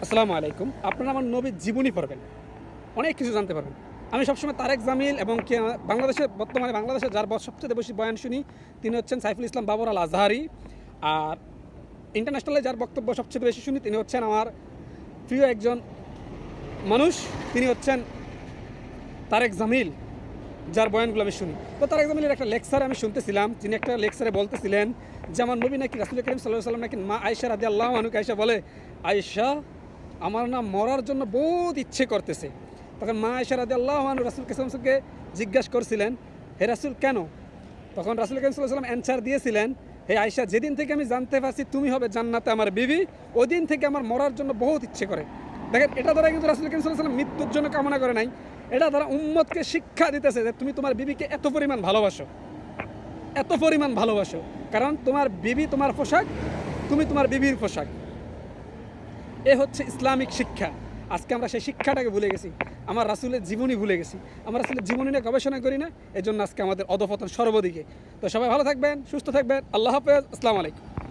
আসসালামু আলাইকুম। আপনারা আমার নবীর জীবনী পড়বেন, অনেক কিছু জানতে পারবেন। আমি সবসময় তারেক জামিল এবং বর্তমানে বাংলাদেশে যার সবচেয়ে বেশি বয়ান শুনি তিনি হচ্ছেন সাইফুল ইসলাম বাবর আল আজহারি। আর ইন্টারন্যাশনালে যার বক্তব্য সবচেয়ে বেশি শুনি তিনি হচ্ছেন আমার প্রিয় একজন মানুষ, তিনি হচ্ছেন তারেক জামিল, যার বয়ানগুলো আমি শুনি। তো তারেক জামিলের একটা লেকচার আমি শুনতেছিলাম, তিনি একটা লেকচারে বলতেছিলেন যে আমার নবী নাকি রাসূল করিম সাল্লাল্লাহু আলাইহি ওয়াসাল্লাম নাকি মা আয়েশা রাদিয়াল্লাহু আনহা আয়েশা বলে, আয়েশা আমার না মরার জন্য বহুত ইচ্ছে করতেছে। তখন মা আয়েশা রাদিয়াল্লাহু আনহা রাসূল কাসসামকে জিজ্ঞাসা করছিলেন, হে রাসূল কেন? তখন রাসূল করিম সাল্লাল্লাহু আলাইহি ওয়াসাল্লাম অ্যানসার দিয়েছিলেন, হে আয়েশা যেদিন থেকে আমি জানতে পারছি তুমি হবে জান্নাতে আমার বিবি, ওই দিন থেকে আমার মরার জন্য বহুত ইচ্ছে করে। দেখেন, এটা দ্বারা কিন্তু রাসূল করিম সাল্লাল্লাহু আলাইহি ওয়াসাল্লাম মৃত্যুর জন্য কামনা করে নাই, এটা দ্বারা উম্মতকে শিক্ষা দিতেছে যে তুমি তোমার বিবিকে এত পরিমাণ ভালোবাসো, এত পরিমাণ ভালোবাসো, কারণ তোমার বিবি তোমার পোশাক, তুমি তোমার বিবির পোশাক। এ হচ্ছে ইসলামিক শিক্ষা। আজকে আমরা সেই শিক্ষাটাকে ভুলে গেছি, আমার রাসূলের জীবনী ভুলে গেছি, আমরা রাসূলের জীবনী নিয়ে গবেষণা করি না, এজন্য আজকে আমাদের অধঃপতন সর্বদিকে। তো সবাই ভালো থাকবেন, সুস্থ থাকবেন, আল্লাহ হাফেজ, আসসালামু আলাইকুম।